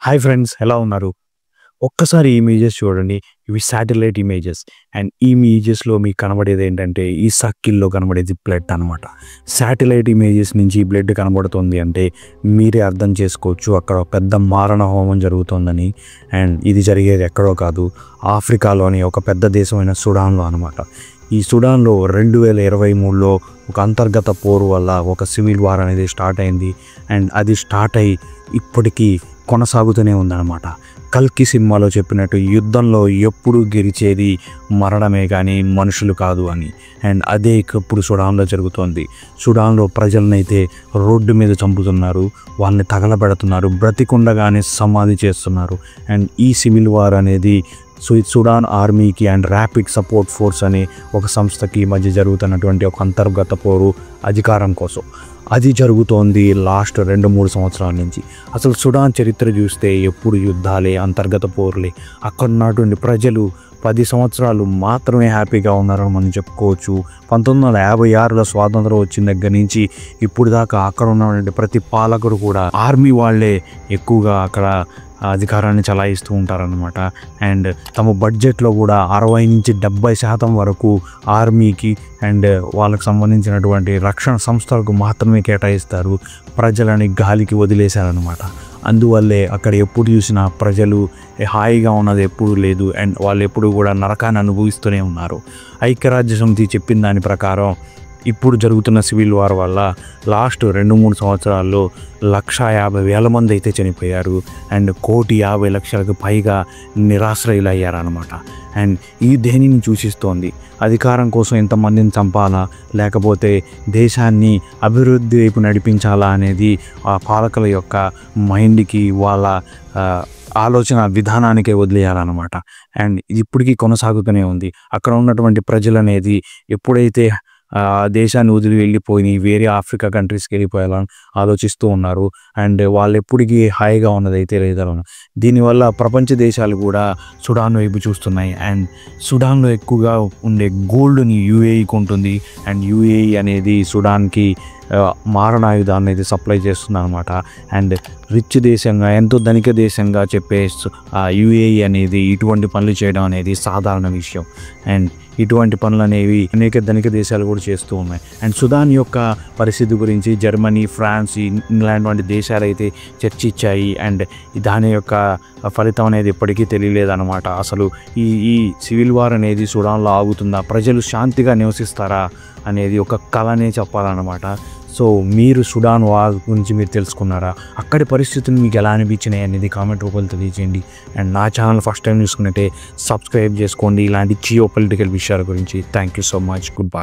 Hi friends, ఎలా ఉన్నారు? ఒక్కసారి ఈ ఇమేజెస్ చూడండి. ఇవి శాటిలైట్ ఇమేజెస్. అండ్ ఈ ఇమేజెస్‌లో మీకు కనబడేది ఏంటంటే, ఈ సర్కిల్‌లో కనబడేది బ్లడ్ అనమాట. శాటిలైట్ ఇమేజెస్ నుంచి బ్లడ్ కనబడుతుంది అంటే మీరే అర్థం చేసుకోవచ్చు అక్కడ ఒక పెద్ద మారణ హోమం జరుగుతోందని. అండ్ ఇది జరిగేది ఎక్కడో కాదు, ఆఫ్రికాలోని ఒక పెద్ద దేశమైన సుడాన్‌లో అనమాట. ఈ సుడాన్‌లో 2023లో ఒక అంతర్గత పోరు వల్ల ఒక సివిల్ వార్ అనేది స్టార్ట్ అయింది. అండ్ అది స్టార్ట్ అయ్యి ఇప్పటికీ కొనసాగుతూనే ఉందన్నమాట. కల్కి సినిమాలో చెప్పినట్టు యుద్ధంలో ఎప్పుడు గెలిచేది మరణమే కానీ మనుషులు కాదు అని. అండ్ అదే ఇప్పుడు సుడాన్లో జరుగుతోంది. సుడాన్లో ప్రజలనైతే రోడ్డు మీద చంపుతున్నారు, వాళ్ళని తగలబెడుతున్నారు, బ్రతికుండగానే సమాధి చేస్తున్నారు. అండ్ ఈ సివిల్ వార్ అనేది సుడాన్ ఆర్మీకి అండ్ ర్యాపిడ్ సపోర్ట్ ఫోర్స్ అనే ఒక సంస్థకి మధ్య జరుగుతున్నటువంటి ఒక అంతర్గత పోరు అధికారం కోసం. అది జరుగుతోంది లాస్ట్ 2-3 సంవత్సరాల నుంచి. అసలు సుడాన్ చరిత్ర చూస్తే ఎప్పుడు యుద్ధాలే, అంతర్గత పోర్లే. అక్కడ ఉన్నటువంటి ప్రజలు 10 సంవత్సరాలు మాత్రమే హ్యాపీగా ఉన్నారని మనం చెప్పుకోవచ్చు. 1956లో స్వాతంత్రం వచ్చిన దగ్గర నుంచి ఇప్పుడు దాకా అక్కడ ఉన్నటువంటి ప్రతి పాలకుడు కూడా ఆర్మీ వాళ్ళే ఎక్కువగా అక్కడ అధికారాన్ని చలాయిస్తూ ఉంటారనమాట. అండ్ తమ బడ్జెట్లో కూడా 60-70% వరకు ఆర్మీకి అండ్ వాళ్ళకు సంబంధించినటువంటి రక్షణ సంస్థలకు మాత్రమే కేటాయిస్తారు. ప్రజలని గాలికి వదిలేశారనమాట. అందువల్లే అక్కడ ఎప్పుడు చూసినా ప్రజలు హాయిగా ఉన్నది ఎప్పుడూ లేదు. అండ్ వాళ్ళు ఎప్పుడు కూడా నరకాన్ని అనుభవిస్తూనే ఉన్నారు. ఐక్యరాజ్య సమితి చెప్పిన దాని ప్రకారం ఇప్పుడు జరుగుతున్న సివిల్ వార్ వల్ల లాస్ట్ 2-3 సంవత్సరాల్లో 150,000 మంది అయితే చనిపోయారు. అండ్ 1,50,00,000కు పైగా నిరాశ్రయులు అయ్యారనమాట. అండ్ ఈ దేనిని సూచిస్తోంది, అధికారం కోసం ఎంతమందిని చంపాలా లేకపోతే దేశాన్ని అభివృద్ధి వైపు నడిపించాలా అనేది ఆ పాలకుల యొక్క మైండ్కి, వాళ్ళ ఆలోచన విధానానికే వదిలేయాలన్నమాట. అండ్ ఇది ఇప్పటికీ కొనసాగుతూనే ఉంది. అక్కడ ఉన్నటువంటి ప్రజలు అనేది ఎప్పుడైతే దేశాన్ని వదిలి వెళ్ళిపోయి వేరే ఆఫ్రికా కంట్రీస్కి వెళ్ళిపోయాలని ఆలోచిస్తూ ఉన్నారు. అండ్ వాళ్ళు ఎప్పటికీ హాయిగా ఉన్నదైతే లేదన్న. దీనివల్ల ప్రపంచ దేశాలు కూడా సుడాన్ వైపు చూస్తున్నాయి. అండ్ సుడాన్లో ఎక్కువగా ఉండే గోల్డ్ని యూఏఈ కొంటుంది. అండ్ యూఏఈ అనేది సుడాన్కి మారణాయుధాన్ని అయితే సప్లై చేస్తుంది అనమాట. అండ్ రిచ్ దేశంగా, ఎంతో ధనిక దేశంగా చెప్పే యూఏఈ అనేది ఇటువంటి పనులు చేయడం అనేది సాధారణ విషయం. అండ్ ఇటువంటి పనులు అనేవి అనేక ధనిక దేశాలు కూడా చేస్తూ ఉన్నాయి. అండ్ సుడాన్ యొక్క పరిస్థితి గురించి జర్మనీ, ఫ్రాన్స్, ఇంగ్లాండ్ వంటి దేశాలు అయితే చర్చించాయి. అండ్ దాని యొక్క ఫలితం అనేది ఎప్పటికీ తెలియలేదన్నమాట. అసలు ఈ సివిల్ వార్ అనేది సుడాన్లో ఆగుతుందా, ప్రజలు శాంతిగా నివసిస్తారా అనేది ఒక కళనే చెప్పాలన్నమాట. సో మీరు సుడాన్ వార్ గురించి మీరు తెలుసుకున్నారా? అక్కడి పరిస్థితులు మీకు ఎలా అనిపించినాయి అనేది కామెంట్ రూపంలో తెలియజేయండి. అండ్ నా ఛానల్ ఫస్ట్ టైం చూసుకున్నట్టే సబ్స్క్రైబ్ చేసుకోండి ఇలాంటి జియో పొలిటికల్ విషయాల గురించి. Thank you so much. Good bye.